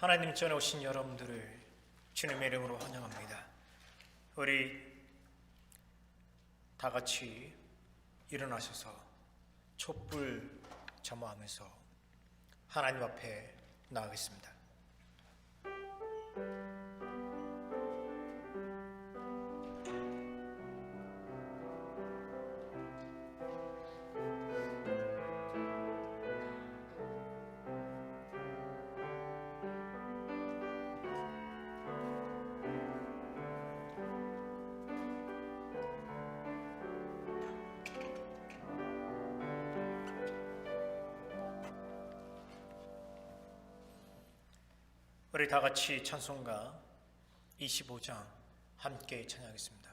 하나님 전에 오신 여러분들을 주님의 이름으로 환영합니다. 우리 다 같이 일어나셔서 촛불 점화하면서 하나님 앞에 나가겠습니다. 우리 다 같이 찬송가 25장 함께 찬양하겠습니다.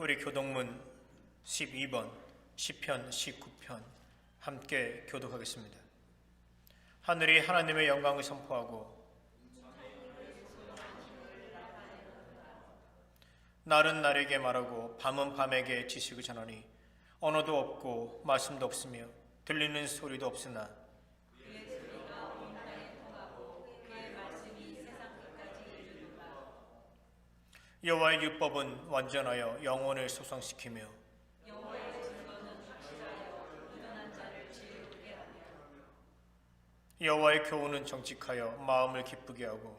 우리 교독문 12번 시편 19편 함께 교독하겠습니다. 하늘이 하나님의 영광을 선포하고 날은 날에게 말하고 밤은 밤에게 지식을 전하니 언어도 없고 말씀도 없으며 들리는 소리도 없으나 여호와의 율법은 완전하여 영혼을 소성시키며 여호와의 교훈은 정직하여 마음을 기쁘게 하고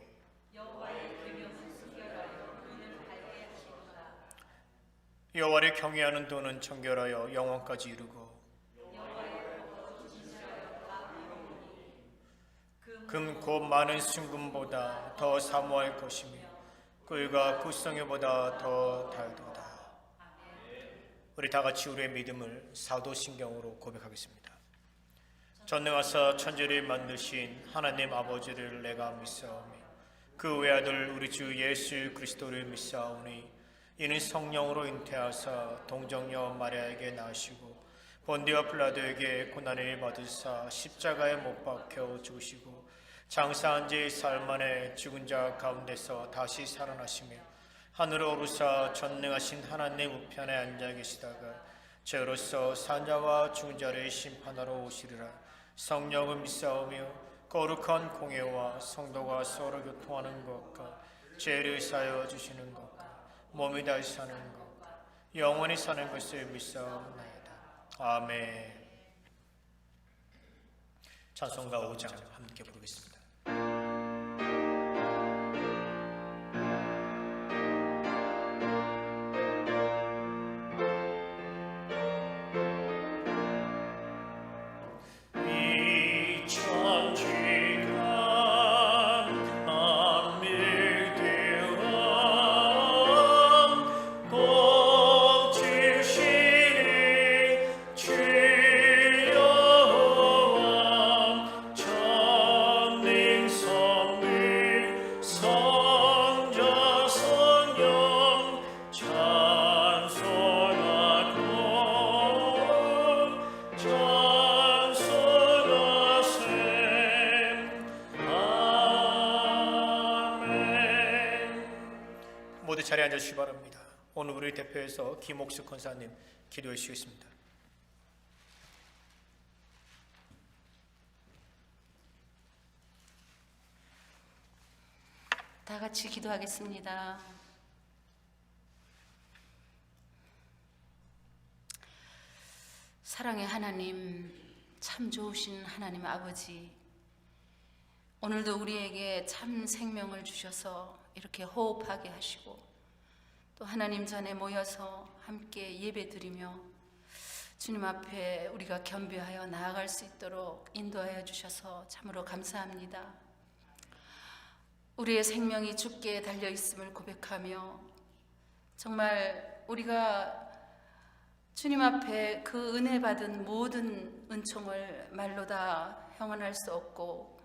여호와를 경외하는 도는 정결하여 영원까지 이르고 금 곧 많은 순금보다 더 사모할 것이며 꿀과 굿성유보다 더 달도다. 우리 다 같이 우리의 믿음을 사도신경으로 고백하겠습니다. 전능하사 천지를 만드신 하나님 아버지를 내가 믿사오며 그 외아들 우리 주 예수 그리스도를 믿사오니 이는 성령으로 잉태하사 동정녀 마리아에게 낳으시고 본디오 빌라도에게 고난을 받으사 십자가에 못 박혀 죽으시고 장사한 지 사흘 만에 죽은 자 가운데서 다시 살아나시며 하늘로 오르사 전능하신 하나님 우편에 앉아 계시다가 저로서 산자와 죽은 자를 심판하러 오시리라. 성령을 믿사오며 거룩한 공예와 성도가 서로 교통하는 것과 죄를 사하여 주시는 것과 몸이 다시 사는 것과 영원히 사는 것을 믿사옵나이다. 아멘. 찬송가 5장 함께 부르겠습니다. 모두 자리에 앉으시기 바랍니다. 오늘 우리 대표에서 김옥수 권사님 기도해 주시겠습니다. 다 같이 기도하겠습니다. 사랑의 하나님, 참 좋으신 하나님 아버지, 오늘도 우리에게 참 생명을 주셔서 이렇게 호흡하게 하시고 또 하나님 전에 모여서 함께 예배드리며 주님 앞에 우리가 겸비하여 나아갈 수 있도록 인도하여 주셔서 참으로 감사합니다. 우리의 생명이 주께 달려 있음을 고백하며 정말 우리가 주님 앞에 그 은혜 받은 모든 은총을 말로 다 형언할 수 없고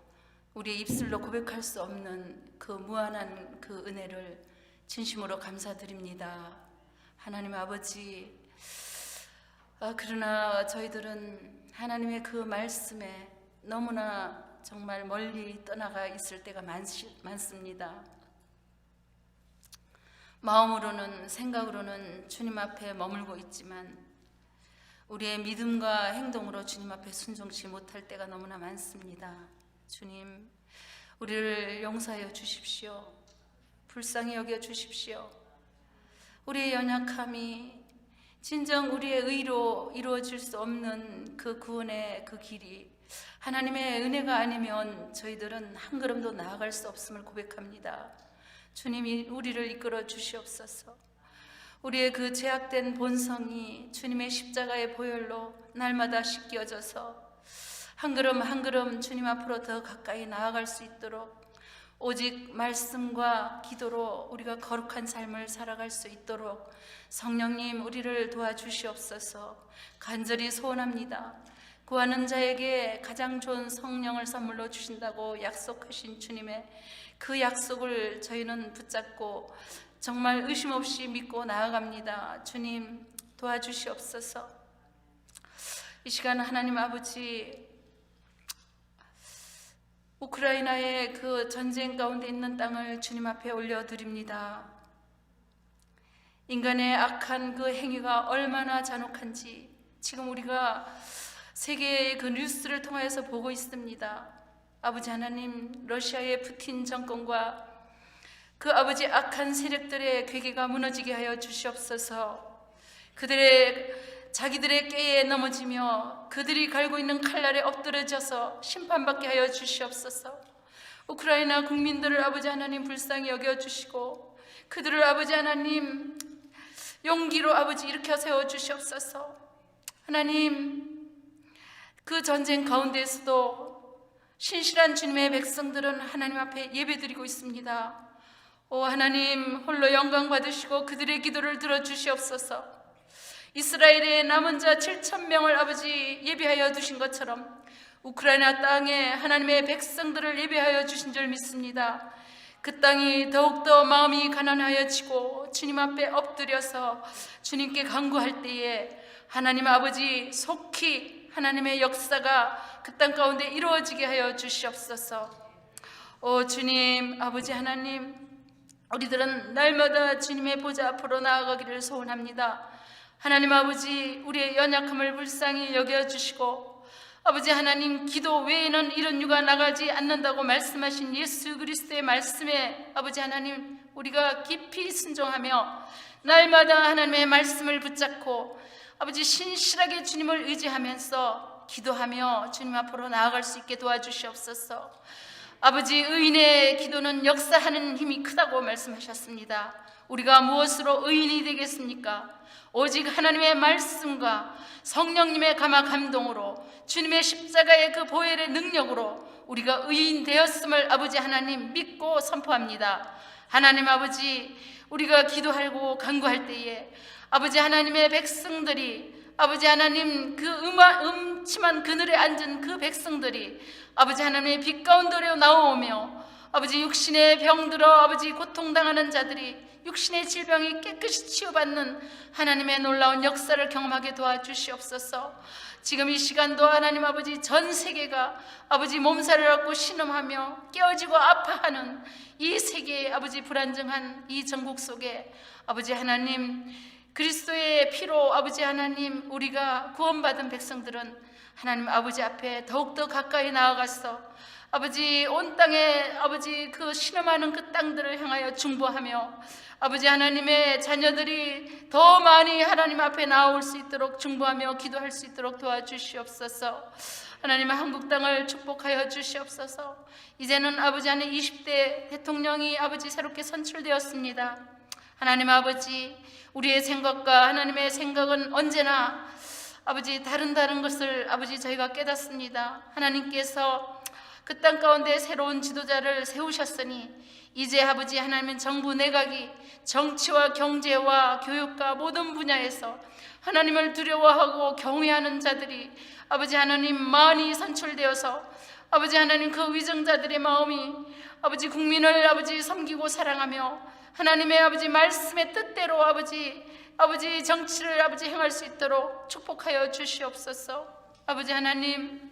우리의 입술로 고백할 수 없는 그 무한한 그 은혜를 진심으로 감사드립니다. 하나님 아버지, 그러나 저희들은 하나님의 그 말씀에 너무나 정말 멀리 떠나가 있을 때가 많습니다. 마음으로는 생각으로는 주님 앞에 머물고 있지만 우리의 믿음과 행동으로 주님 앞에 순종치 못할 때가 너무나 많습니다. 주님, 우리를 용서하여 주십시오. 불쌍히 여겨 주십시오. 우리의 연약함이 진정 우리의 의로 이루어질 수 없는 그 구원의 그 길이 하나님의 은혜가 아니면 저희들은 한 걸음도 나아갈 수 없음을 고백합니다. 주님이 우리를 이끌어 주시옵소서. 우리의 그 죄악된 본성이 주님의 십자가의 보혈로 날마다 씻겨져서 한 걸음 한 걸음 주님 앞으로 더 가까이 나아갈 수 있도록 오직 말씀과 기도로 우리가 거룩한 삶을 살아갈 수 있도록 성령님 우리를 도와주시옵소서. 간절히 소원합니다. 구하는 자에게 가장 좋은 성령을 선물로 주신다고 약속하신 주님의 그 약속을 저희는 붙잡고 정말 의심 없이 믿고 나아갑니다. 주님 도와주시옵소서. 이 시간 하나님 아버지, 우크라이나의 그 전쟁 가운데 있는 땅을 주님 앞에 올려드립니다. 인간의 악한 그 행위가 얼마나 잔혹한지 지금 우리가 세계의 그 뉴스를 통하여서 보고 있습니다. 아버지 하나님, 러시아의 푸틴 정권과 그 아버지 악한 세력들의 괴계가 무너지게 하여 주시옵소서. 자기들의 깨에 넘어지며 그들이 갈고 있는 칼날에 엎드러져서 심판받게 하여 주시옵소서. 우크라이나 국민들을 아버지 하나님 불쌍히 여겨주시고 그들을 아버지 하나님 용기로 아버지 일으켜 세워주시옵소서. 하나님, 그 전쟁 가운데에서도 신실한 주님의 백성들은 하나님 앞에 예배드리고 있습니다. 오 하나님, 홀로 영광 받으시고 그들의 기도를 들어주시옵소서. 이스라엘의 남은 자 7,000명을 아버지 예비하여 두신 것처럼 우크라이나 땅에 하나님의 백성들을 예비하여 주신 줄 믿습니다. 그 땅이 더욱더 마음이 가난하여지고 주님 앞에 엎드려서 주님께 간구할 때에 하나님 아버지 속히 하나님의 역사가 그 땅 가운데 이루어지게 하여 주시옵소서. 오 주님 아버지 하나님, 우리들은 날마다 주님의 보좌 앞으로 나아가기를 소원합니다. 하나님 아버지, 우리의 연약함을 불쌍히 여겨주시고 아버지 하나님, 기도 외에는 이런 유가 나가지 않는다고 말씀하신 예수 그리스도의 말씀에 아버지 하나님 우리가 깊이 순종하며 날마다 하나님의 말씀을 붙잡고 아버지 신실하게 주님을 의지하면서 기도하며 주님 앞으로 나아갈 수 있게 도와주시옵소서. 아버지, 의인의 기도는 역사하는 힘이 크다고 말씀하셨습니다. 우리가 무엇으로 의인이 되겠습니까? 오직 하나님의 말씀과 성령님의 감화 감동으로 주님의 십자가의 그 보혈의 능력으로 우리가 의인 되었음을 아버지 하나님 믿고 선포합니다. 하나님 아버지, 우리가 기도하고 간구할 때에 아버지 하나님의 백성들이 아버지 하나님 그 음침한 그늘에 앉은 그 백성들이 아버지 하나님의 빛 가운데로 나오며 아버지 육신의 병들어 아버지 고통당하는 자들이 육신의 질병이 깨끗이 치유받는 하나님의 놀라운 역사를 경험하게 도와주시옵소서. 지금 이 시간도 하나님 아버지 전 세계가 아버지 몸살을 앓고 신음하며 깨어지고 아파하는 이 세계의 아버지 불안정한 이 전국 속에 아버지 하나님 그리스도의 피로 아버지 하나님 우리가 구원받은 백성들은 하나님 아버지 앞에 더욱더 가까이 나아가서 아버지 온 땅에 아버지 그 신음하는 그 땅들을 향하여 중보하며 아버지 하나님의 자녀들이 더 많이 하나님 앞에 나올 수 있도록 중보하며 기도할 수 있도록 도와주시옵소서. 하나님 한국 땅을 축복하여 주시옵소서. 이제는 아버지 하나님 20대 대통령이 아버지 새롭게 선출되었습니다. 하나님 아버지, 우리의 생각과 하나님의 생각은 언제나 아버지 다른 것을 아버지 저희가 깨닫습니다. 하나님께서 그 땅 가운데 새로운 지도자를 세우셨으니 이제 아버지 하나님은 정부 내각이 정치와 경제와 교육과 모든 분야에서 하나님을 두려워하고 경외하는 자들이 아버지 하나님 많이 선출되어서 아버지 하나님 그 위정자들의 마음이 아버지 국민을 아버지 섬기고 사랑하며 하나님의 아버지 말씀의 뜻대로 아버지 정치를 아버지 행할 수 있도록 축복하여 주시옵소서. 아버지 하나님,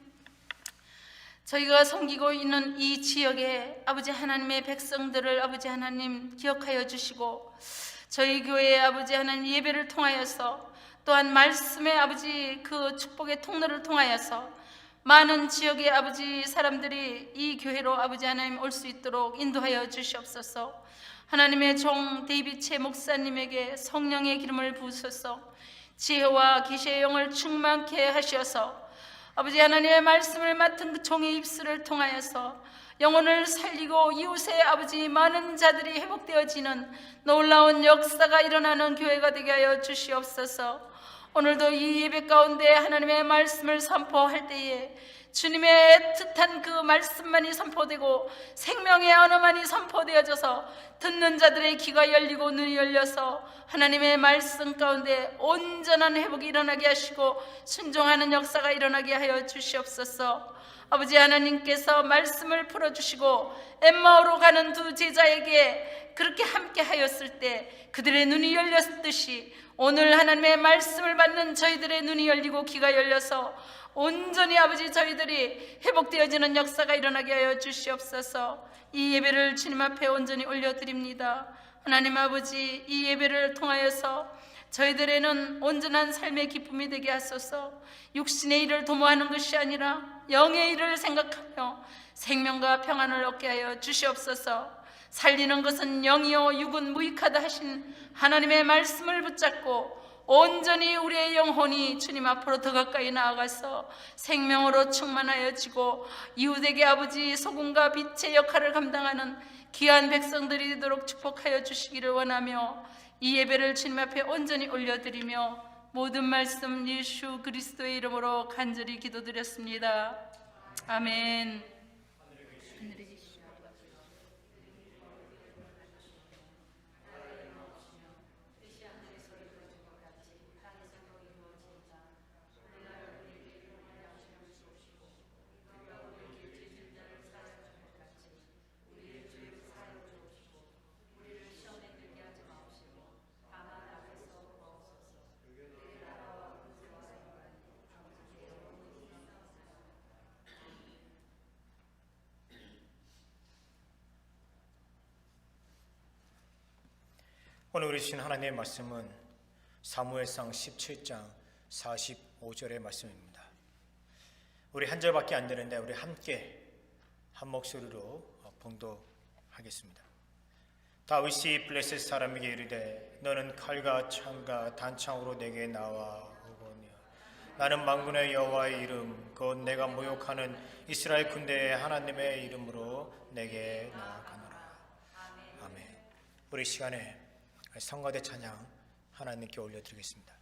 저희가 섬기고 있는 이 지역에 아버지 하나님의 백성들을 아버지 하나님 기억하여 주시고 저희 교회의 아버지 하나님 예배를 통하여서 또한 말씀의 아버지 그 축복의 통로를 통하여서 많은 지역의 아버지 사람들이 이 교회로 아버지 하나님 올 수 있도록 인도하여 주시옵소서. 하나님의 종 데이비드 목사님에게 성령의 기름을 부으소서. 지혜와 계시의 영을 충만케 하셔서 아버지 하나님의 말씀을 맡은 그 종의 입술을 통하여서 영혼을 살리고 이웃의 아버지 많은 자들이 회복되어지는 놀라운 역사가 일어나는 교회가 되게 하여 주시옵소서. 오늘도 이 예배 가운데 하나님의 말씀을 선포할 때에 주님의 뜻한 그 말씀만이 선포되고 생명의 언어만이 선포되어져서 듣는 자들의 귀가 열리고 눈이 열려서 하나님의 말씀 가운데 온전한 회복이 일어나게 하시고 순종하는 역사가 일어나게 하여 주시옵소서. 아버지 하나님께서 말씀을 풀어주시고 엠마오로 가는 두 제자에게 그렇게 함께 하였을 때 그들의 눈이 열렸듯이 오늘 하나님의 말씀을 받는 저희들의 눈이 열리고 귀가 열려서 온전히 아버지 저희들이 회복되어지는 역사가 일어나게 하여 주시옵소서. 이 예배를 주님 앞에 온전히 올려드립니다. 하나님 아버지, 이 예배를 통하여서 저희들에는 온전한 삶의 기쁨이 되게 하소서. 육신의 일을 도모하는 것이 아니라 영의 일을 생각하며 생명과 평안을 얻게 하여 주시옵소서. 살리는 것은 영이요 육은 무익하다 하신 하나님의 말씀을 붙잡고 온전히 우리의 영혼이 주님 앞으로 더 가까이 나아가서 생명으로 충만하여지고 이웃에게 아버지 소금과 빛의 역할을 감당하는 귀한 백성들이 되도록 축복하여 주시기를 원하며 이 예배를 주님 앞에 온전히 올려드리며 모든 말씀 예수 그리스도의 이름으로 간절히 기도드렸습니다. 아멘. 오늘 우리 주신 하나님의 말씀은 사무엘상 17장 45절의 말씀입니다. 우리 한 절밖에 안 되는데 우리 함께 한 목소리로 봉독하겠습니다. 다윗이 블레셋 사람에게 이르되 너는 칼과 창과 단창으로 내게 나와 오거니와 나는 만군의 여호와의 이름 곧 내가 모욕하는 이스라엘 군대의 하나님의 이름으로 내게 나아가노라. 아멘. 우리 시간에 성가대 찬양 하나님께 올려드리겠습니다.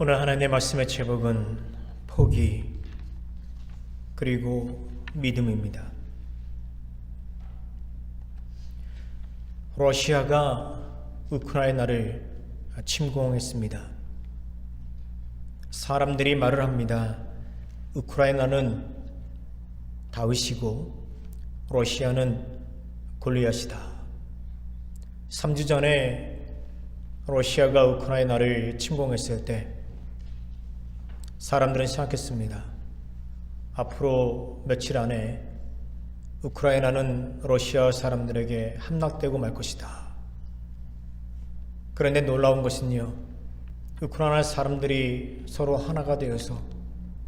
오늘 하나님의 말씀의 제목은 포기 그리고 믿음입니다. 러시아가 우크라이나를 침공했습니다. 사람들이 말을 합니다. 우크라이나는 다윗이고 러시아는 골리앗이다. 3주 전에 러시아가 우크라이나를 침공했을 때 사람들은 생각했습니다. 앞으로 며칠 안에 우크라이나는 러시아 사람들에게 함락되고 말 것이다. 그런데 놀라운 것은요, 우크라이나 사람들이 서로 하나가 되어서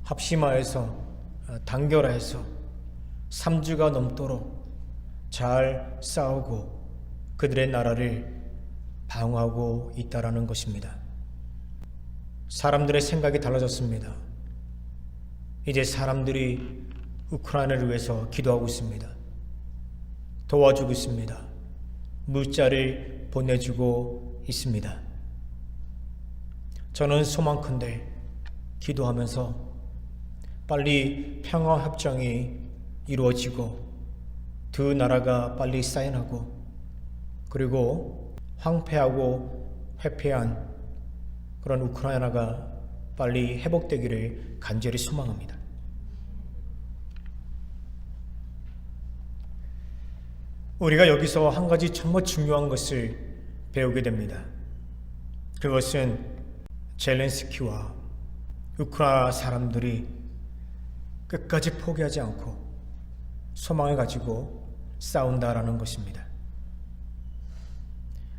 합심하여서 단결해서 3주가 넘도록 잘 싸우고 그들의 나라를 방어하고 있다라는 것입니다. 사람들의 생각이 달라졌습니다. 이제 사람들이 우크라이나를 위해서 기도하고 있습니다. 도와주고 있습니다. 물자를 보내주고 있습니다. 저는 소망컨대 기도하면서 빨리 평화협정이 이루어지고 두 나라가 빨리 사인하고 그리고 황폐하고 회폐한 그런 우크라이나가 빨리 회복되기를 간절히 소망합니다. 우리가 여기서 한 가지 정말 중요한 것을 배우게 됩니다. 그것은 젤렌스키와 우크라이나 사람들이 끝까지 포기하지 않고 소망을 가지고 싸운다라는 것입니다.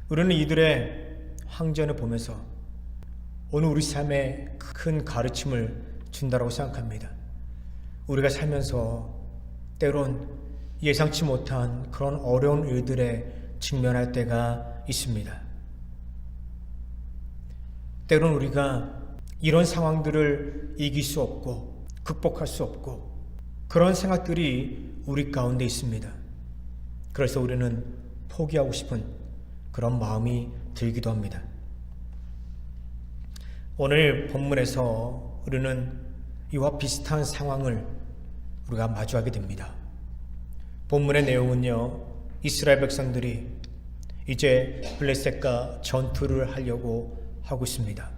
우리는 이들의 항전을 보면서 오늘 우리 삶에 큰 가르침을 준다고 생각합니다. 우리가 살면서 때론 예상치 못한 그런 어려운 일들에 직면할 때가 있습니다. 때론 우리가 이런 상황들을 이길 수 없고 극복할 수 없고 그런 생각들이 우리 가운데 있습니다. 그래서 우리는 포기하고 싶은 그런 마음이 들기도 합니다. 오늘 본문에서 우리는 이와 비슷한 상황을 우리가 마주하게 됩니다. 본문의 내용은요, 이스라엘 백성들이 이제 블레셋과 전투를 하려고 하고 있습니다.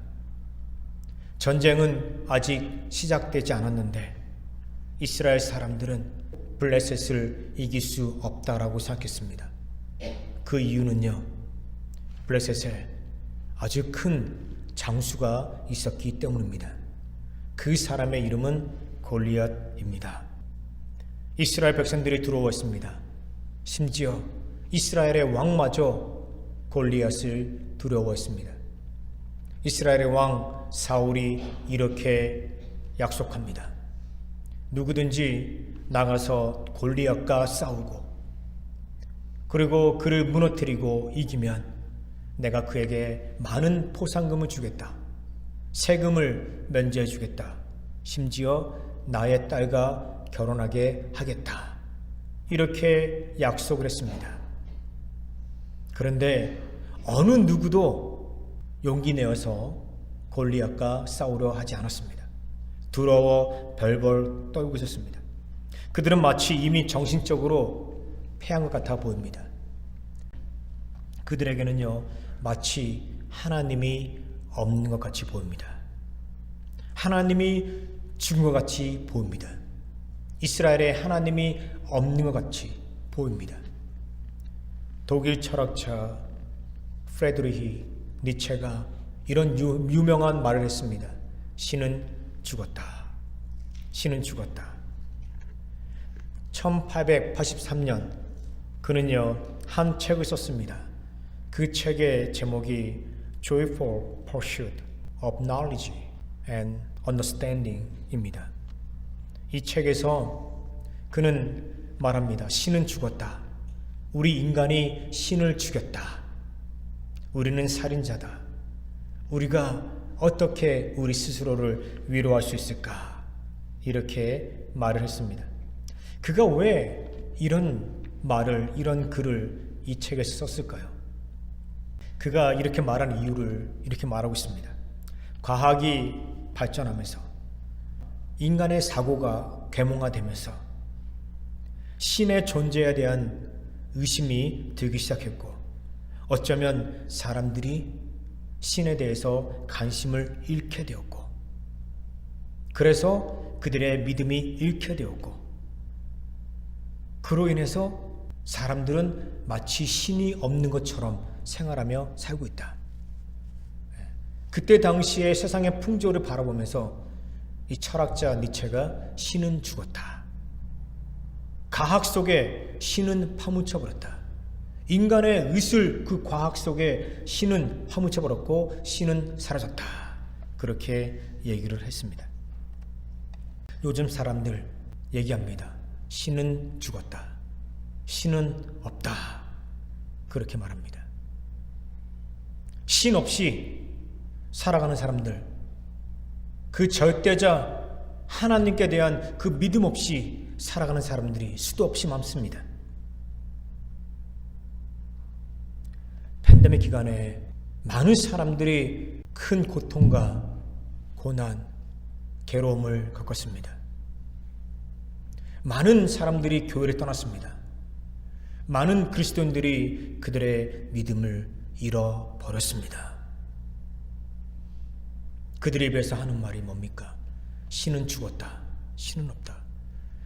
전쟁은 아직 시작되지 않았는데 이스라엘 사람들은 블레셋을 이길 수 없다라고 생각했습니다. 그 이유는요, 블레셋에 아주 큰 장수가 있었기 때문입니다. 그 사람의 이름은 골리앗입니다. 이스라엘 백성들이 두려워했습니다. 심지어 이스라엘의 왕마저 골리앗을 두려워했습니다. 이스라엘의 왕 사울이 이렇게 약속합니다. 누구든지 나가서 골리앗과 싸우고 그리고 그를 무너뜨리고 이기면 내가 그에게 많은 포상금을 주겠다. 세금을 면제해 주겠다. 심지어 나의 딸과 결혼하게 하겠다. 이렇게 약속을 했습니다. 그런데 어느 누구도 용기 내어서 골리앗과 싸우려 하지 않았습니다. 두려워 벌벌 떨고 있었습니다. 그들은 마치 이미 정신적으로 패한 것 같아 보입니다. 그들에게는요, 마치 하나님이 없는 것 같이 보입니다. 하나님이 죽은 것 같이 보입니다. 이스라엘에 하나님이 없는 것 같이 보입니다. 독일 철학자 프레드리히 니체가 이런 유명한 말을 했습니다. 신은 죽었다. 신은 죽었다. 1883년 그는요, 한 책을 썼습니다. 그 책의 제목이 Joyful Pursuit of Knowledge and Understanding 입니다. 이 책에서 그는 말합니다. 신은 죽었다. 우리 인간이 신을 죽였다. 우리는 살인자다. 우리가 어떻게 우리 스스로를 위로할 수 있을까? 이렇게 말을 했습니다. 그가 왜 이런 말을, 이런 글을 이 책에서 썼을까요? 그가 이렇게 말한 이유를 이렇게 말하고 있습니다. 과학이 발전하면서 인간의 사고가 계몽화되면서 신의 존재에 대한 의심이 들기 시작했고 어쩌면 사람들이 신에 대해서 관심을 잃게 되었고 그래서 그들의 믿음이 잃게 되었고 그로 인해서 사람들은 마치 신이 없는 것처럼 생활하며 살고 있다. 그때 당시에 세상의 풍조를 바라보면서 이 철학자 니체가 신은 죽었다. 과학 속에 신은 파묻혀버렸다. 인간의 의술 그 과학 속에 신은 파묻혀버렸고 신은 사라졌다. 그렇게 얘기를 했습니다. 요즘 사람들 얘기합니다. 신은 죽었다. 신은 없다. 그렇게 말합니다. 신 없이 살아가는 사람들, 그 절대자 하나님께 대한 그 믿음 없이 살아가는 사람들이 수도 없이 많습니다. 팬데믹 기간에 많은 사람들이 큰 고통과 고난, 괴로움을 겪었습니다. 많은 사람들이 교회를 떠났습니다. 많은 그리스도인들이 그들의 믿음을 잃어버렸습니다. 그들에 비해서 하는 말이 뭡니까? 신은 죽었다. 신은 없다.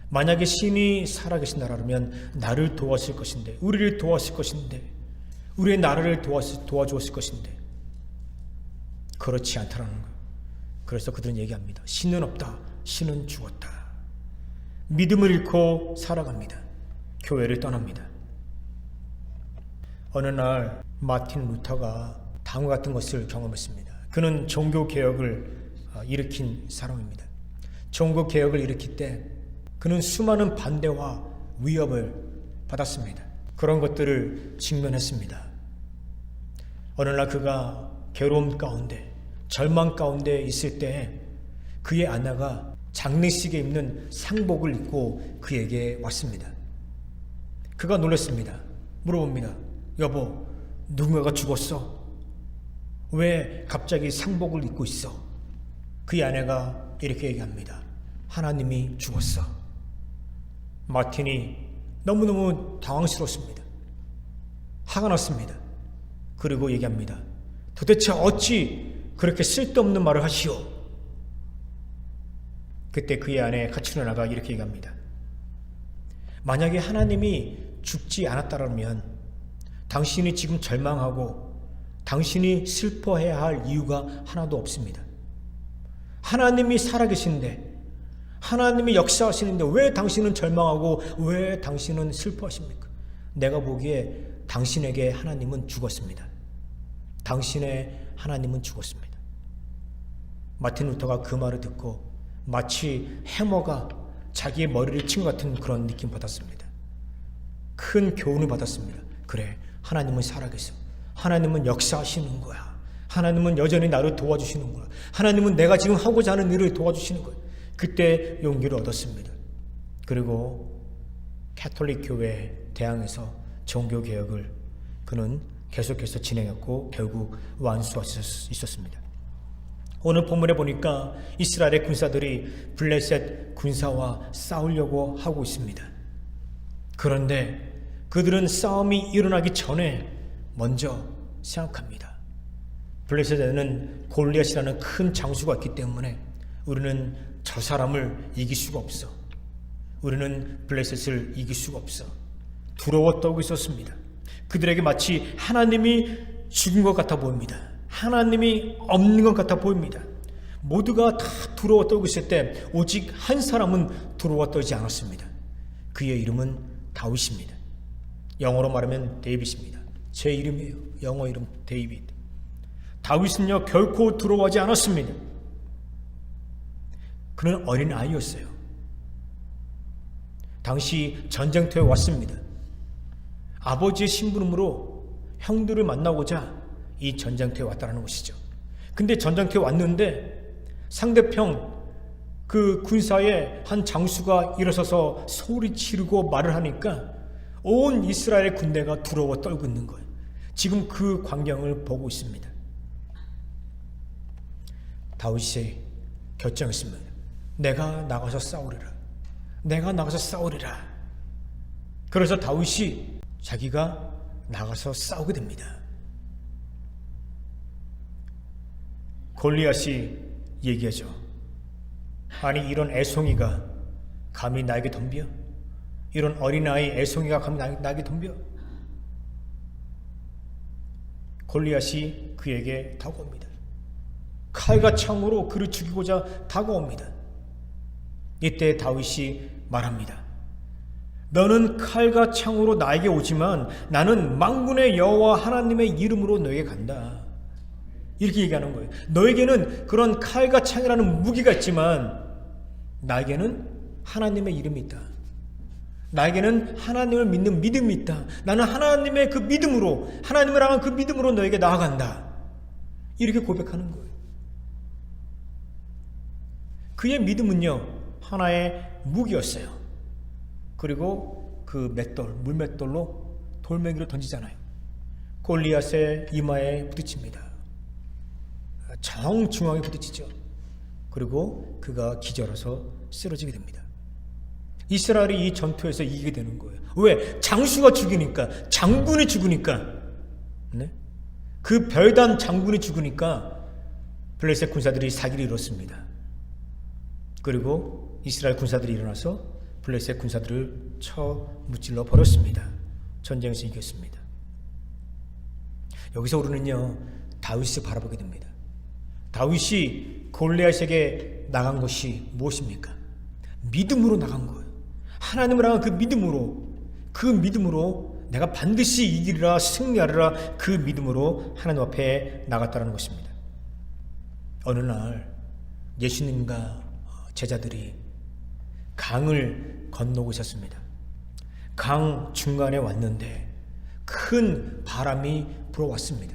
만약에 신이 살아계신다라면 나를 도왔을 것인데, 우리를 도왔을 것인데, 우리의 나라를 도와주었을 것인데 그렇지 않다라는 거예요. 그래서 그들은 얘기합니다. 신은 없다. 신은 죽었다. 믿음을 잃고 살아갑니다. 교회를 떠납니다. 어느 날 마틴 루터가 다음과 같은 것을 경험했습니다. 그는 종교개혁을 일으킨 사람입니다. 종교개혁을 일으킬 때 그는 수많은 반대와 위협을 받았습니다. 그런 것들을 직면했습니다. 어느 날 그가 괴로움 가운데, 절망 가운데 있을 때 그의 아내가 장례식에 입는 상복을 입고 그에게 왔습니다. 그가 놀랐습니다. 물어봅니다. 여보, 누군가가 죽었어? 왜 갑자기 상복을 입고 있어? 그의 아내가 이렇게 얘기합니다. 하나님이 죽었어. 마틴이 너무너무 당황스러웠습니다. 화가 났습니다. 그리고 얘기합니다. 도대체 어찌 그렇게 쓸데없는 말을 하시오? 그때 그의 아내 카치루나가 이렇게 얘기합니다. 만약에 하나님이 죽지 않았다면 당신이 지금 절망하고 당신이 슬퍼해야 할 이유가 하나도 없습니다. 하나님이 살아계신데, 하나님이 역사하시는데 왜 당신은 절망하고 왜 당신은 슬퍼하십니까? 내가 보기에 당신에게 하나님은 죽었습니다. 당신의 하나님은 죽었습니다. 마틴 루터가 그 말을 듣고 마치 해머가 자기의 머리를 친 것 같은 그런 느낌 받았습니다. 큰 교훈을 받았습니다. 그래, 하나님은 살아계셔. 하나님은 역사하시는 거야. 하나님은 여전히 나를 도와주시는 거야. 하나님은 내가 지금 하고자 하는 일을 도와주시는 거야. 그때 용기를 얻었습니다. 그리고 캐톨릭 교회에 대항해서 종교개혁을 그는 계속해서 진행했고 결국 완수할 수 있었습니다. 오늘 본문에 보니까 이스라엘의 군사들이 블레셋 군사와 싸우려고 하고 있습니다. 그런데 그들은 싸움이 일어나기 전에 먼저 생각합니다. 블레셋에는 골리앗이라는 큰 장수가 있기 때문에 우리는 저 사람을 이길 수가 없어. 우리는 블레셋을 이길 수가 없어. 두려워 떨고 있었습니다. 그들에게 마치 하나님이 죽은 것 같아 보입니다. 하나님이 없는 것 같아 보입니다. 모두가 다 두려워 떨고 있을 때 오직 한 사람은 두려워 떨지 않았습니다. 그의 이름은 다윗입니다. 영어로 말하면 데이빗입니다. 제 이름이에요. 영어 이름 데이빗. 다윗은요 결코 두려워하지 않았습니다. 그는 어린 아이였어요. 당시 전쟁터에 왔습니다. 아버지의 심부름으로 형들을 만나고자 이 전쟁터에 왔다는 것이죠. 근데 전쟁터에 왔는데 상대편 그 군사의 한 장수가 일어서서 소리 지르고 말을 하니까 온 이스라엘 군대가 두려워 떨고 있는 거예요. 지금 그 광경을 보고 있습니다. 다윗이 결정했습니다. 내가 나가서 싸우리라. 내가 나가서 싸우리라. 그래서 다윗이 자기가 나가서 싸우게 됩니다. 골리앗이 얘기하죠. 아니 이런 애송이가 감히 나에게 덤벼? 이런 어린아이 애송이가 감히 나에게 덤벼? 골리앗이 그에게 다가옵니다. 칼과 창으로 그를 죽이고자 다가옵니다. 이때 다윗이 말합니다. 너는 칼과 창으로 나에게 오지만 나는 만군의 여호와 하나님의 이름으로 너에게 간다. 이렇게 얘기하는 거예요. 너에게는 그런 칼과 창이라는 무기가 있지만 나에게는 하나님의 이름이 있다. 나에게는 하나님을 믿는 믿음이 있다. 나는 하나님의 그 믿음으로, 하나님을 향한 그 믿음으로 너에게 나아간다. 이렇게 고백하는 거예요. 그의 믿음은요, 하나의 무기였어요. 그리고 그 맷돌, 물맷돌로 돌멩이를 던지잖아요. 골리앗의 이마에 부딪힙니다. 정중앙에 부딪히죠. 그리고 그가 기절해서 쓰러지게 됩니다. 이스라엘이 이 전투에서 이기게 되는 거예요. 왜? 장수가 죽으니까, 장군이 죽으니까, 네? 그 별단 장군이 죽으니까 블레셋 군사들이 사기를 이뤘습니다. 그리고 이스라엘 군사들이 일어나서 블레셋 군사들을 쳐 무찔러 버렸습니다. 전쟁에서 이겼습니다. 여기서 우리는요, 다윗을 바라보게 됩니다. 다윗이 골리앗에게 나간 것이 무엇입니까? 믿음으로 나간 거예요. 하나님을 향한 그 믿음으로 내가 반드시 이기리라, 승리하리라, 그 믿음으로 하나님 앞에 나갔다는 것입니다. 어느 날 예수님과 제자들이 강을 건너고 있었습니다. 강 중간에 왔는데 큰 바람이 불어왔습니다.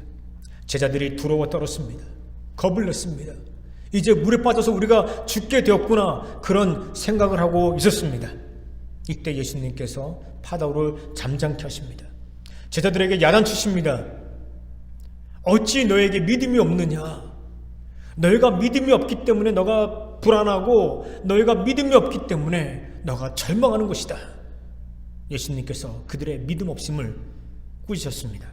제자들이 두려워 떨었습니다. 겁을 냈습니다. 이제 물에 빠져서 우리가 죽게 되었구나, 그런 생각을 하고 있었습니다. 이때 예수님께서 파도를 잠잠케 하십니다. 제자들에게 야단치십니다. 어찌 너에게 믿음이 없느냐? 너희가 믿음이 없기 때문에 너가 불안하고, 너희가 믿음이 없기 때문에 너가 절망하는 것이다. 예수님께서 그들의 믿음 없음을 꾸짖으셨습니다.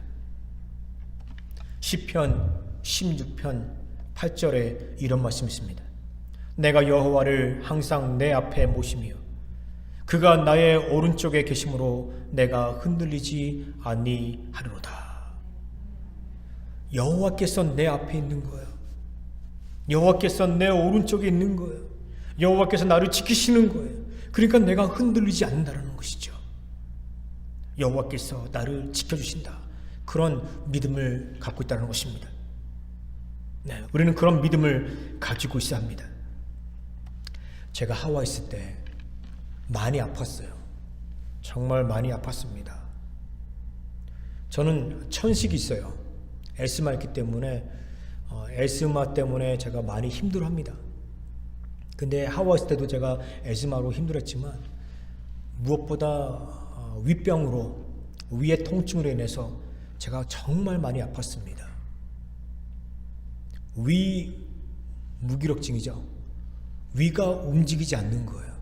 시편 16편 8절에 이런 말씀이 있습니다. 내가 여호와를 항상 내 앞에 모시며 그가 나의 오른쪽에 계심으로 내가 흔들리지 아니하리로다. 여호와께서 내 앞에 있는 거예요. 여호와께서 내 오른쪽에 있는 거예요. 여호와께서 나를 지키시는 거예요. 그러니까 내가 흔들리지 않는다는 것이죠. 여호와께서 나를 지켜주신다. 그런 믿음을 갖고 있다는 것입니다. 네, 우리는 그런 믿음을 가지고 있어야 합니다. 제가 하와이 있을 때 많이 아팠어요. 정말 많이 아팠습니다. 저는 천식이 있어요. 에스마 있기 때문에 에스마 때문에 제가 많이 힘들어합니다. 근데 하와이 있을 때도 제가 에스마로 힘들었지만 무엇보다 위병으로, 위의 통증으로 인해서 제가 정말 많이 아팠습니다. 위 무기력증이죠. 위가 움직이지 않는 거예요.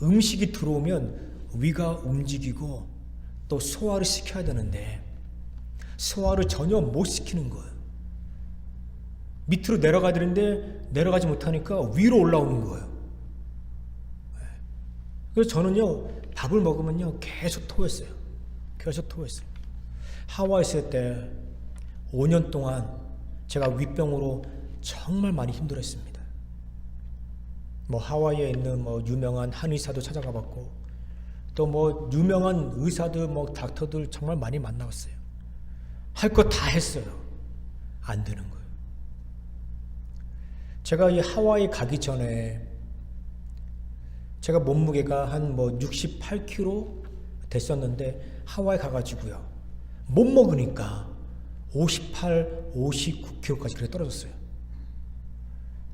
음식이 들어오면 위가 움직이고 또 소화를 시켜야 되는데 소화를 전혀 못 시키는 거예요. 밑으로 내려가야 되는데 내려가지 못하니까 위로 올라오는 거예요. 그래서 저는요, 밥을 먹으면요 계속 토했어요. 계속 토했어요. 하와이 있을 때 5년 동안 제가 위병으로 정말 많이 힘들었습니다. 하와이에 있는 유명한 한의사도 찾아가 봤고, 또 유명한 의사들, 닥터들 정말 많이 만나봤어요. 할 거 다 했어요. 안 되는 거예요. 제가 이 하와이 가기 전에 제가 몸무게가 한 68kg 됐었는데 하와이 가가지고요, 못 먹으니까 58, 59kg까지 그렇게 떨어졌어요.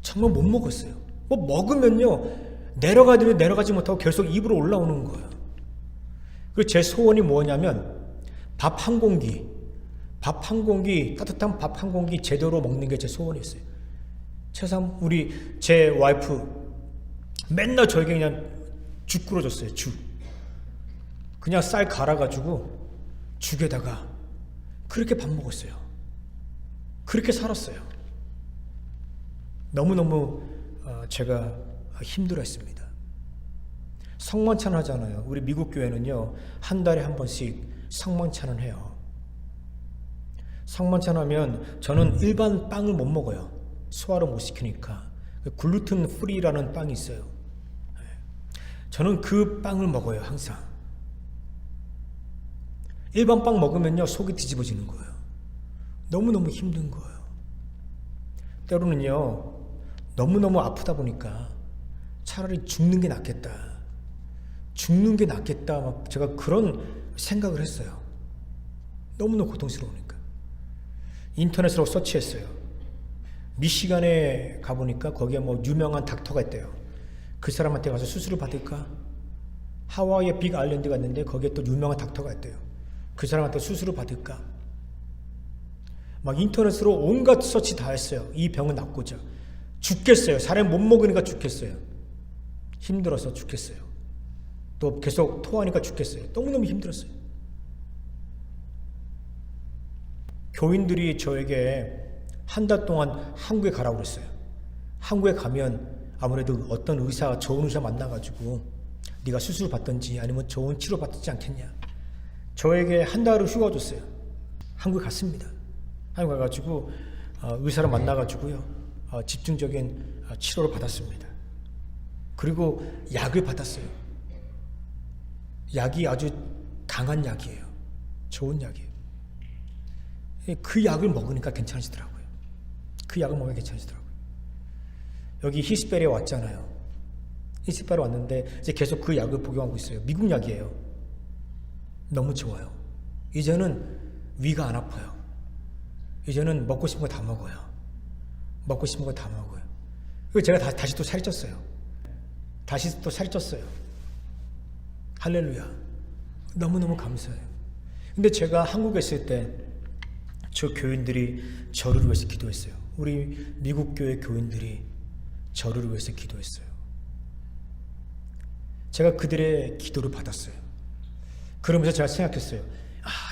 정말 못 먹었어요. 먹으면요 내려가더니 내려가지 못하고 계속 입으로 올라오는 거예요. 그리고 제 소원이 뭐냐면 밥 한 공기, 따뜻한 밥 한 공기 제대로 먹는 게 제 소원이었어요. 최소한 제 와이프 맨날 저에게 그냥 죽 끓여줬어요. 죽. 그냥 쌀 갈아가지고 죽에다가 그렇게 밥 먹었어요. 그렇게 살았어요. 너무너무 제가 힘들었습니다. 성만찬 하잖아요. 우리 미국 교회는요, 한 달에 한 번씩 성만찬을 해요. 성만찬 하면 저는 일반 빵을 못 먹어요. 소화를 못 시키니까. 글루텐 프리라는 빵이 있어요. 저는 그 빵을 먹어요, 항상. 일반 빵 먹으면요, 속이 뒤집어지는 거예요. 너무너무 힘든 거예요. 때로는요, 너무너무 아프다 보니까 차라리 죽는 게 낫겠다. 죽는 게 낫겠다. 막 제가 그런 생각을 했어요. 너무너무 고통스러우니까. 인터넷으로 서치했어요. 미시간에 가보니까 거기에 뭐 유명한 닥터가 있대요. 그 사람한테 가서 수술을 받을까? 하와이의 빅 아일랜드가 있는데 거기에 또 유명한 닥터가 있대요. 그 사람한테 수술을 받을까? 막 인터넷으로 온갖 서치 다 했어요. 이 병은 낫고자. 죽겠어요. 사람 못 먹으니까 죽겠어요. 힘들어서 죽겠어요. 또 계속 토하니까 죽겠어요. 너무너무 힘들었어요. 교인들이 저에게 한 달 동안 한국에 가라고 그랬어요. 한국에 가면 아무래도 어떤 의사, 좋은 의사 만나가지고 네가 수술 받든지 아니면 좋은 치료 받지 않겠냐. 저에게 한 달을 휴가 줬어요. 한국에 갔습니다. 한국에 가가지고 의사를 만나가지고요. 집중적인 치료를 받았습니다. 그리고 약을 받았어요. 약이 아주 강한 약이에요. 좋은 약이에요. 그 약을 먹으니까 괜찮아지더라고요. 그 약을 먹으면 괜찮아지더라고요. 여기 히스베리에 왔잖아요. 히스베리에 왔는데 이제 계속 그 약을 복용하고 있어요. 미국 약이에요. 너무 좋아요. 이제는 위가 안 아파요. 이제는 먹고 싶은 거 다 먹어요. 먹고 싶은 거 다 먹어요. 그리고 제가 다시 또 살이 쪘어요. 다시 또 살이 쪘어요. 할렐루야. 너무너무 감사해요. 근데 제가 한국에 있을 때 저 교인들이 저를 위해서 기도했어요. 우리 미국 교회 교인들이 저를 위해서 기도했어요. 제가 그들의 기도를 받았어요. 그러면서 제가 생각했어요.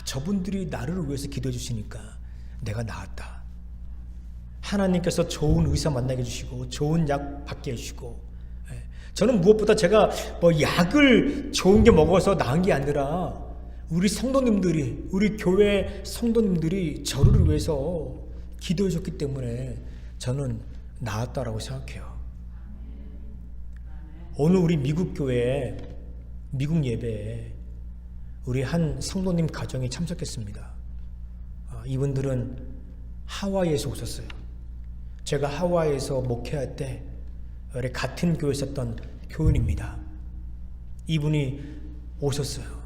저분들이 나를 위해서 기도해 주시니까 내가 나았다. 하나님께서 좋은 의사 만나게 해주시고 좋은 약 받게 해주시고, 저는 무엇보다 제가 뭐 약을 좋은 게 먹어서 나은 게 아니라 우리 성도님들이, 우리 교회 성도님들이 저를 위해서 기도해 줬기 때문에 저는 나았다라고 생각해요. 오늘 우리 미국 교회에, 미국 예배에 우리 한 성도님 가정이 참석했습니다. 이분들은 하와이에서 오셨어요. 제가 하와이에서 목회할 때 같은 교회에 있었던 교인입니다. 이분이 오셨어요.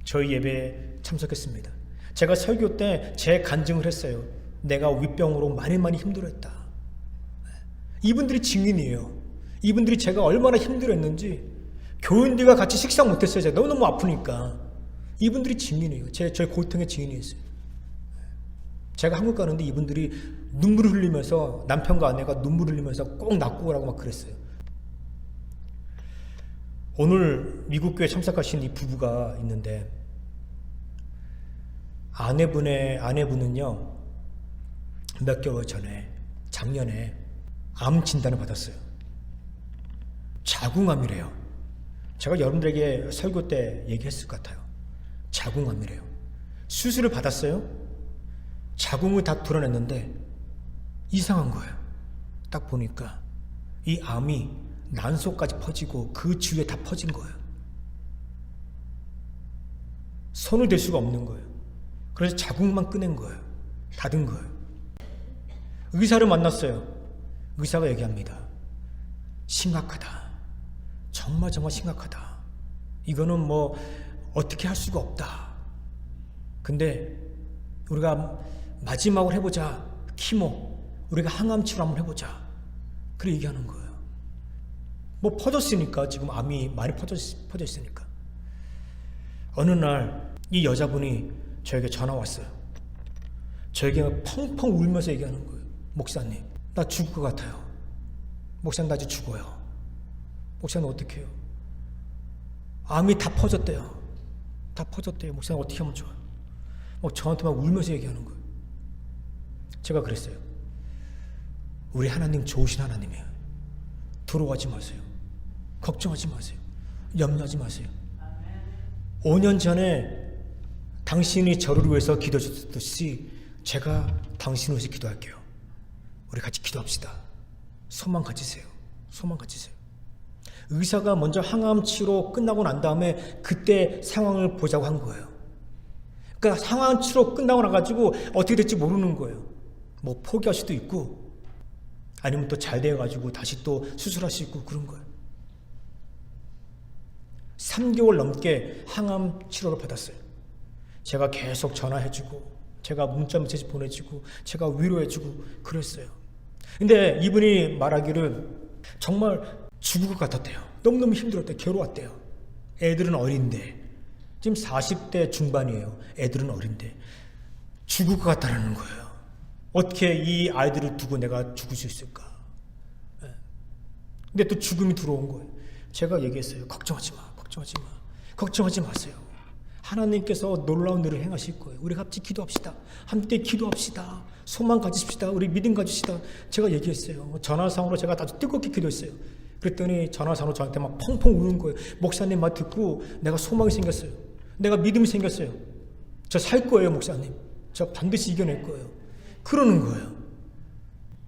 저희 예배에 참석했습니다. 제가 설교 때 제 간증을 했어요. 내가 윗병으로 많이 힘들었다. 이분들이 증인이에요. 이분들이 제가 얼마나 힘들었는지, 교인들과 같이 식사 못했어요. 제가 너무너무 아프니까. 이분들이 증인이에요. 저희 고통의 증인이었어요. 제가 한국 가는데 이분들이 눈물을 흘리면서, 남편과 아내가 눈물을 흘리면서 꼭 낫고 오라고 막 그랬어요. 오늘 미국 교회 참석하신 이 부부가 있는데, 아내분은요 몇 개월 전에, 작년에 암 진단을 받았어요. 자궁암이래요. 제가 여러분들에게 설교 때 얘기했을 것 같아요. 자궁암이래요. 수술을 받았어요. 자궁을 다 드러냈는데 이상한 거예요. 딱 보니까 이 암이 난소까지 퍼지고 그 주위에 다 퍼진 거예요. 손을 댈 수가 없는 거예요. 그래서 자궁만 꺼낸 거예요. 닫은 거예요. 의사를 만났어요. 의사가 얘기합니다. 심각하다. 정말 심각하다. 이거는 뭐 어떻게 할 수가 없다. 근데 우리가 마지막으로 해보자. 키모. 우리가 항암 치료 한번 해보자. 그래 얘기하는 거예요. 뭐 퍼졌으니까, 지금 암이 많이 퍼져 있으니까. 어느 날 이 여자분이 저에게 전화 왔어요. 저에게 펑펑 울면서 얘기하는 거예요. 목사님, 나 죽을 것 같아요. 목사님, 나 이제 죽어요. 목사님 어떻게 해요? 암이 다 퍼졌대요. 다 퍼졌대요. 목사님 어떻게 하면 좋아요? 저한테 막 울면서 얘기하는 거예요. 제가 그랬어요. 우리 하나님 좋으신 하나님이에요. 두려워하지 마세요. 걱정하지 마세요. 염려하지 마세요. 5년 전에 당신이 저를 위해서 기도해 주셨듯이 제가 당신을 위해서 기도할게요. 우리 같이 기도합시다. 소망 가지세요. 소망 가지세요. 의사가 먼저 항암 치료 끝나고 난 다음에 그때 상황을 보자고 한 거예요. 그러니까 항암 치료 끝나고 나가지고 어떻게 될지 모르는 거예요. 뭐 포기할 수도 있고, 아니면 또 잘 돼가지고 다시 또 수술할 수 있고 그런 거예요. 3개월 넘게 항암 치료를 받았어요. 제가 계속 전화해주고 제가 문자 메시지 보내주고 제가 위로해주고 그랬어요. 근데 이분이 말하기를 정말 죽을 것 같았대요. 너무너무 힘들었대요. 괴로웠대요. 애들은 어린데 지금 40대 중반이에요. 애들은 어린데 죽을 것 같다는 거예요. 어떻게 이 아이들을 두고 내가 죽을 수 있을까? 근데 또 죽음이 들어온 거예요. 제가 얘기했어요. 걱정하지 마. 걱정하지 마. 걱정하지 마세요. 하나님께서 놀라운 일을 행하실 거예요. 우리 같이 기도합시다. 함께 기도합시다. 소망 가지십시다. 우리 믿음 가지시다. 제가 얘기했어요. 전화상으로 제가 아주 뜨겁게 기도했어요. 그랬더니 전화상으로 저한테 막 펑펑 우는 거예요. 목사님 말 듣고 내가 소망이 생겼어요. 내가 믿음이 생겼어요. 저 살 거예요, 목사님. 저 반드시 이겨낼 거예요. 그러는 거예요.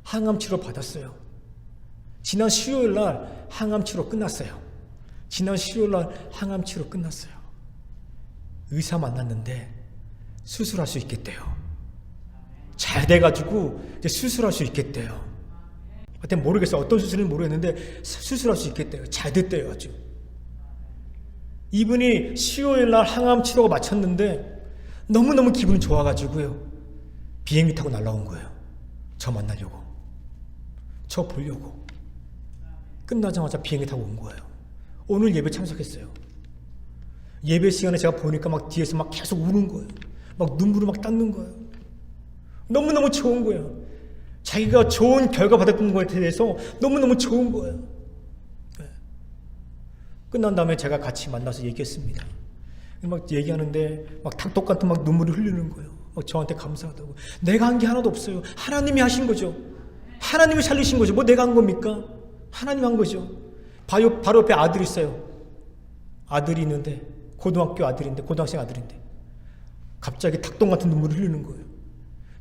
항암 치료 받았어요. 지난 수요일 날 항암 치료 끝났어요. 지난 수요일 날 항암 치료 끝났어요. 의사 만났는데 수술할 수 있겠대요. 잘 돼가지고 이제 수술할 수 있겠대요. 하여튼 모르겠어요. 어떤 수술인지 모르겠는데 수술할 수 있겠대요. 잘 됐대요. 아주. 이분이 수요일 날 항암 치료가 마쳤는데 너무너무 기분이 좋아가지고요. 비행기 타고 날라온 거예요. 저 만나려고. 저 보려고. 끝나자마자 비행기 타고 온 거예요. 오늘 예배 참석했어요. 예배 시간에 제가 보니까 막 뒤에서 막 계속 우는 거예요. 막 눈물을 막 닦는 거예요. 너무너무 좋은 거예요. 자기가 좋은 결과 받았던 것에 대해서 너무너무 좋은 거예요. 네. 끝난 다음에 제가 같이 만나서 얘기했습니다. 막 얘기하는데 막 닭독 같은 막 눈물이 흐르는 거예요. 막 저한테 감사하다고. 내가 한 게 하나도 없어요. 하나님이 하신 거죠. 하나님이 살리신 거죠. 뭐 내가 한 겁니까? 하나님 한 거죠. 바로 옆에 아들이 있어요. 아들이 있는데 고등학교 아들인데 고등학생 아들인데 갑자기 닭똥 같은 눈물이 흐르는 거예요.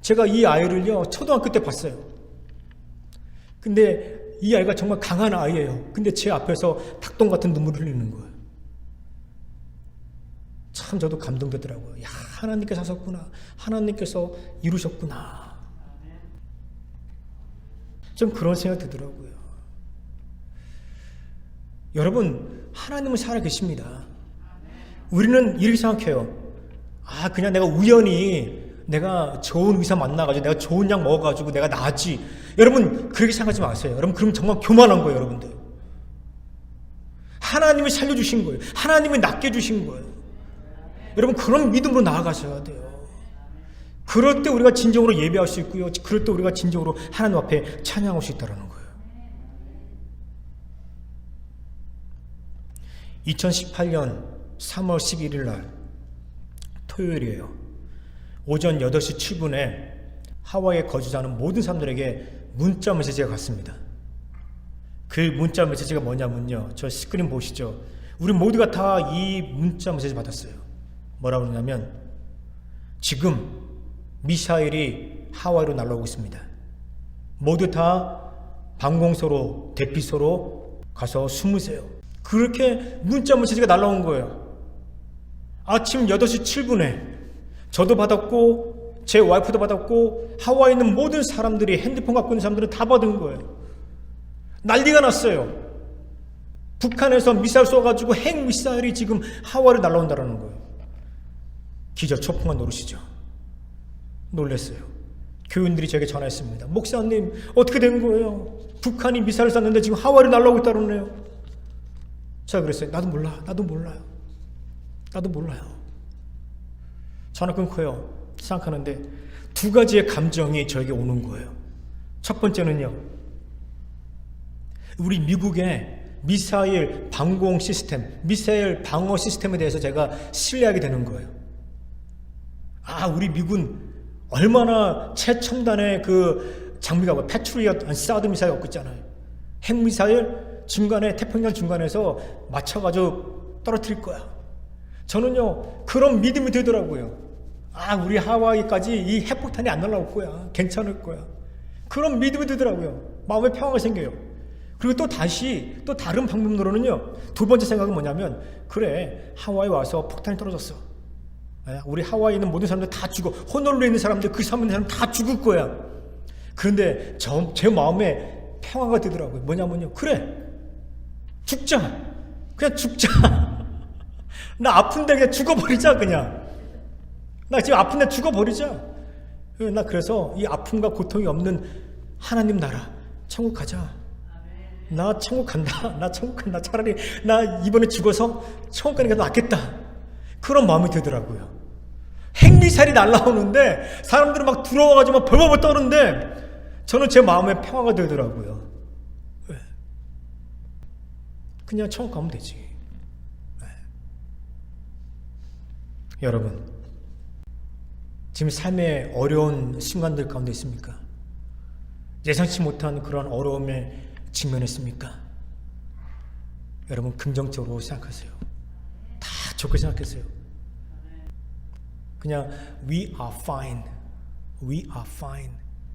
제가 이 아이를요 초등학교 때 봤어요. 근데 이 아이가 정말 강한 아이예요. 근데 제 앞에서 닭똥 같은 눈물을 흘리는 거예요. 참 저도 감동되더라고요. 야, 하나님께서 하셨구나. 하나님께서 이루셨구나. 좀 그런 생각 들더라고요. 여러분, 하나님은 살아계십니다. 우리는 이렇게 생각해요. 아, 그냥 내가 우연히 내가 좋은 의사 만나가지고 내가 좋은 약 먹어가지고 내가 나았지. 여러분, 그렇게 생각하지 마세요. 여러분, 그럼 정말 교만한 거예요, 여러분들. 하나님이 살려주신 거예요. 하나님이 낫게 해주신 거예요. 여러분, 그런 믿음으로 나아가셔야 돼요. 그럴 때 우리가 진정으로 예배할 수 있고요. 그럴 때 우리가 진정으로 하나님 앞에 찬양할 수 있다는 거예요. 2018년 3월 11일 날 토요일이에요. 오전 8시 7분에 하와이에 거주하는 모든 사람들에게 문자 메시지가 갔습니다. 그 문자 메시지가 뭐냐면요. 저 스크린 보시죠. 우리 모두가 다 이 문자 메시지 받았어요. 뭐라고 그러냐면 지금 미사일이 하와이로 날아오고 있습니다. 모두 다 방공소로 대피소로 가서 숨으세요. 그렇게 문자 메시지가 날아온 거예요. 아침 8시 7분에 저도 받았고 제 와이프도 받았고 하와이에 있는 모든 사람들이 핸드폰 갖고 있는 사람들은 다 받은 거예요. 난리가 났어요. 북한에서 미사일 쏘가지고 핵미사일이 지금 하와이로 날아온다는 거예요. 기저초풍한 노릇이죠. 놀랐어요. 교인들이 저에게 전화했습니다. 목사님, 어떻게 된 거예요? 북한이 미사일을 쐈는데 지금 하와이로 날아오고 있다는데요. 제가 그랬어요. 나도 몰라요. 나도 몰라요. 전화 끊고요. 생각하는데 두 가지의 감정이 저에게 오는 거예요. 첫 번째는요. 우리 미국의 미사일 방공 시스템, 미사일 방어 시스템에 대해서 제가 신뢰하게 되는 거예요. 아, 우리 미군 얼마나 최첨단의 그 장비가 뭐 패트리엇, 사드 미사일 갖고 있잖아요. 핵미사일 중간에 태평양 중간에서 맞춰가지고 떨어뜨릴 거야. 저는요 그런 믿음이 들더라고요. 아, 우리 하와이까지 이 핵폭탄이 안 날아올 거야. 괜찮을 거야. 그런 믿음이 들더라고요. 마음에 평화가 생겨요. 그리고 또 다시 또 다른 방법으로는요. 두 번째 생각은 뭐냐면 그래, 하와이 와서 폭탄이 떨어졌어. 우리 하와이에 있는 모든 사람들 다 죽어. 호놀룰루에 있는 사람들, 그 사람 다 죽을 거야. 그런데 제 마음에 평화가 되더라고요. 뭐냐면요. 그래, 죽자. 그냥 죽자. 나 아픈데 그냥 죽어버리자 그냥. 나 지금 아픈데 죽어버리자. 나 그래서 이 아픔과 고통이 없는 하나님 나라 천국 가자. 나 천국 간다. 나 천국 간다. 차라리 나 이번에 죽어서 천국 가는 게 더 낫겠다. 그런 마음이 들더라고요. 핵미사일이 날라오는데 사람들은 막 들어와가지고 막 벌벌벌 떠는데 저는 제 마음에 평화가 들더라고요. 왜? 그냥 천국 가면 되지. 왜? 여러분, 지금 삶의 어려운 순간들 가운데 있습니까? 예상치 못한 그런 어려움에 직면했습니까? 여러분, 긍정적으로 생각하세요. 다 좋게 생각하세요. 그냥 we are fine. We are fine.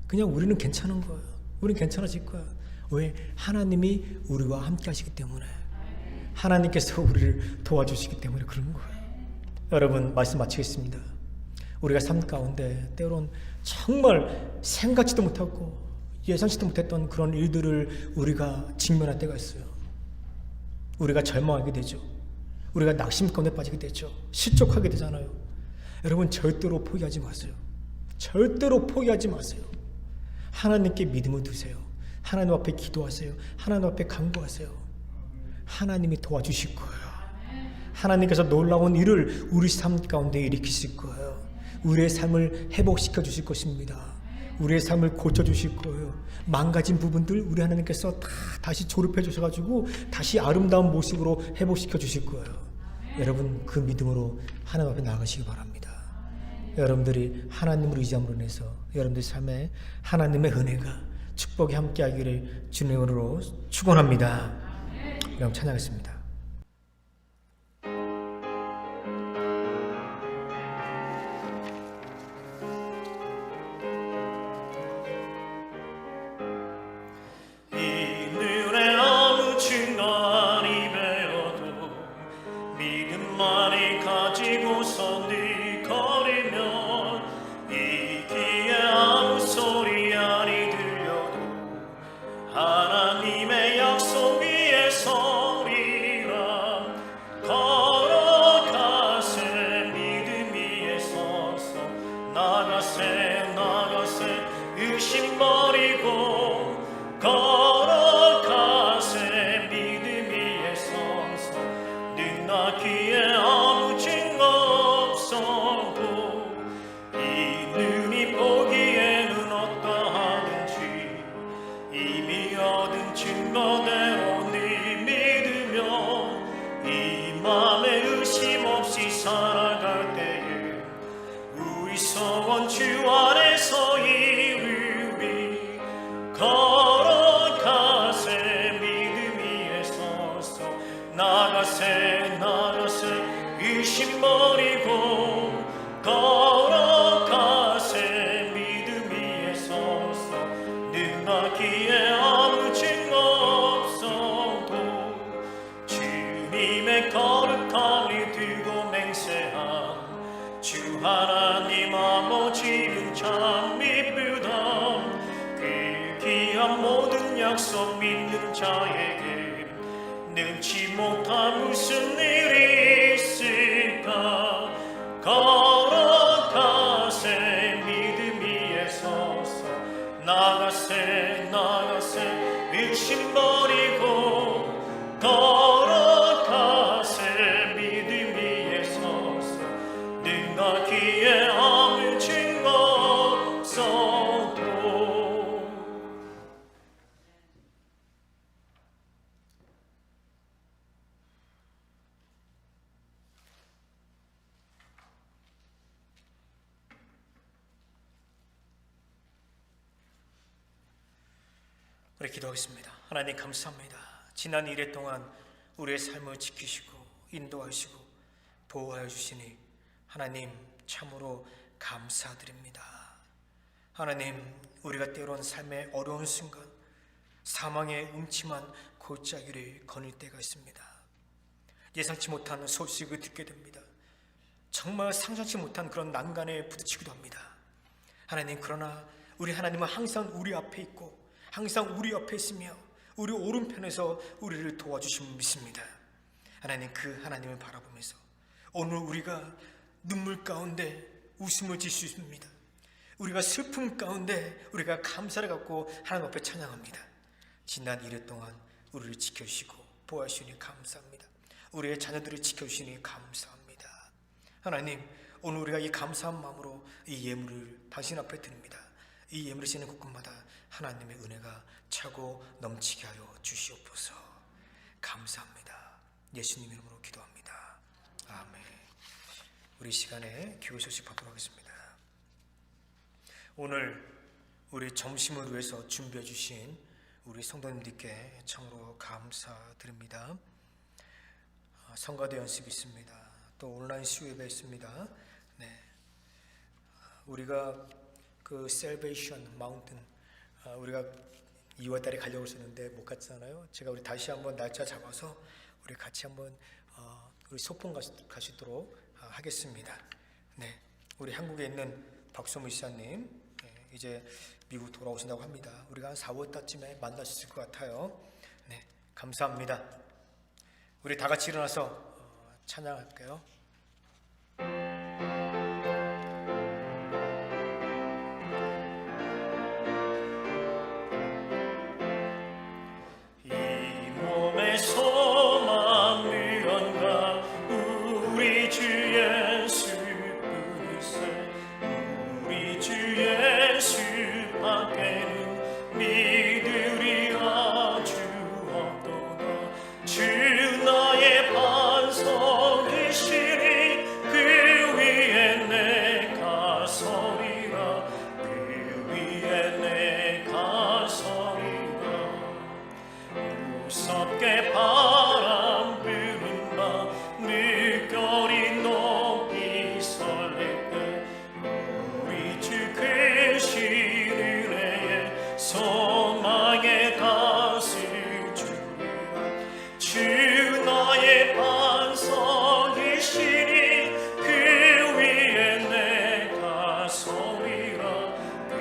그냥 우리는 괜찮은 거예요. 우리는 괜찮아질 거야. 왜? 하나님이 우리와 함께 하시기 때문에. 하나님께서 우리를 도와주시기 때문에 그런 거예요. 여러분, 말씀 마치겠습니다. 우리가 삶 가운데 때론 정말 생각지도 못하고 예상치도 못했던 그런 일들을 우리가 직면할 때가 있어요. 우리가 절망하게 되죠. 우리가 낙심 가운데 빠지게 되죠. 실족하게 되잖아요. 여러분, 절대로 포기하지 마세요. 절대로 포기하지 마세요. 하나님께 믿음을 두세요. 하나님 앞에 기도하세요. 하나님 앞에 간구하세요. 하나님이 도와주실 거예요. 하나님께서 놀라운 일을 우리 삶 가운데 일으키실 거예요. 우리의 삶을 회복시켜 주실 것입니다. 우리의 삶을 고쳐 주실 거예요. 망가진 부분들 우리 하나님께서 다 다시 조립해 주셔가지고 다시 아름다운 모습으로 회복시켜 주실 거예요. 여러분, 그 믿음으로 하나님 앞에 나아가시기 바랍니다. 여러분들이 하나님을 의지함으로 인해서 여러분들 삶에 하나님의 은혜가 축복이 함께하기를 주님의 이름으로 축원합니다. 여러분, 찬양하겠습니다. 약속 믿는 자에게 능치 못한 무슨 일이 있을까. 걸어가세 믿음 위에 서서 나가세 의심 버리고 걸어가세 믿음 위에 서서 능하기에 아무 증거 없어도. 우리 기도하겠습니다. 하나님, 감사합니다. 지난 1회 동안 우리의 삶을 지키시고 인도하시고 보호하여 주시니 하나님 참으로 감사드립니다. 하나님, 우리가 때론 삶의 어려운 순간 사망의 음침한 골짜기를 거닐 때가 있습니다. 예상치 못한 소식을 듣게 됩니다. 정말 상상치 못한 그런 난간에 부딪히기도 합니다. 하나님, 그러나 우리 하나님은 항상 우리 앞에 있고 항상 우리 옆에 있으며 우리 오른편에서 우리를 도와주심을 믿습니다. 하나님, 그 하나님을 바라보면서 오늘 우리가 눈물 가운데 웃음을 질 수 있습니다. 우리가 슬픔 가운데 우리가 감사를 갖고 하나님 앞에 찬양합니다. 지난 1년 동안 우리를 지켜주시고 보호하시니 감사합니다. 우리의 자녀들을 지켜주시니 감사합니다. 하나님, 오늘 우리가 이 감사한 마음으로 이 예물을 당신 앞에 드립니다. 이 예물을 지는 곳곳마다 하나님의 은혜가 차고 넘치게 하여 주시옵소서. 감사합니다. 예수님 이름으로 기도합니다. 아멘. 우리 시간에 교회 소식 받도록 하겠습니다. 오늘 우리 점심을 위해서 준비해 주신 우리 성도님들께 참으로 감사드립니다. 성가대 연습이 있습니다. 또 온라인 수요예배 있습니다. 네, 우리가 그 셀베이션 마운틴 우리가 2월달에 가려고 했었는데 못 갔잖아요. 제가 우리 다시 한번 날짜 잡아서 우리 같이 한번 우리 소풍 가시도록 하겠습니다. 네, 우리 한국에 있는 박소무 이사님 이제 미국 돌아오신다고 합니다. 우리가 한 4월달쯤에 만날 수 있을 것 같아요. 네, 감사합니다. 우리 다 같이 일어나서 찬양할게요. 이 몸의 소망 무언가 우리 주 예수뿐이세. 우리 주 예수 밖에는 믿으리 아주 없도다. 주 나의 반석이시니 그 위에 내가 서리라. 그 위에 내가 서리라. 무섭게 바람 부는 밤 물결이 높이 설릴 때 우리 주 크신 은혜에 소망의 닷을 주리라. 주 나의 반석이시니 그 위에 내가 서리라. 그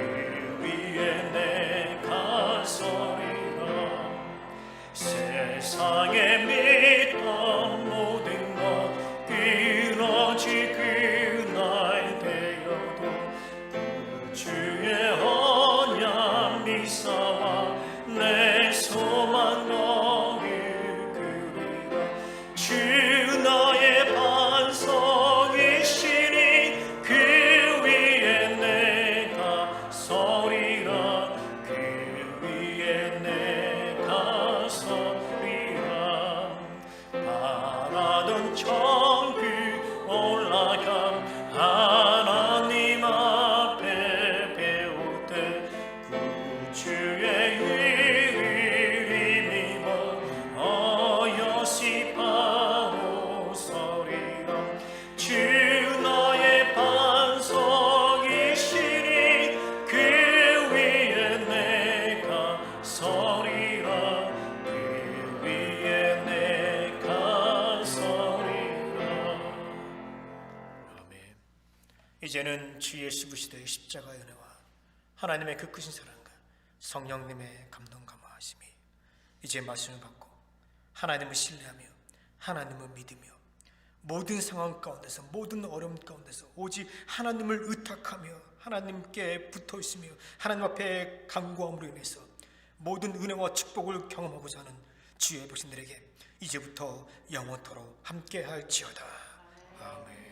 위에 내가 서리라. 세상에 믿던 모든 것 끊어질 그날 되어도 주의 언약 미사와 내 소망 너를 그리라. 주 나의 반석이시니 그 위에 내가 서리라. 그 위에 내가 서리라. 바라던 천국 올라가 하나님 앞에 배울 때 구주의 일을 힘입어 어여시 바로 서리라. 주 나의 반석이시니 그 위에 내가 서리라. 그 위에 내가 서리라. 아멘. 이제는 주 예수 그리스도의 십자가의 은혜와 하나님의 그 크신 사랑과 성령님의 감동 감화하심이 이제 말씀을 받고 하나님을 신뢰하며 하나님을 믿으며 모든 상황 가운데서 모든 어려움 가운데서 오직 하나님을 의탁하며 하나님께 붙어 있으며 하나님 앞에 간구함으로 인해서 모든 은혜와 축복을 경험하고자 하는 주의 백성들에게 이제부터 영원토록 함께할지어다. 아멘.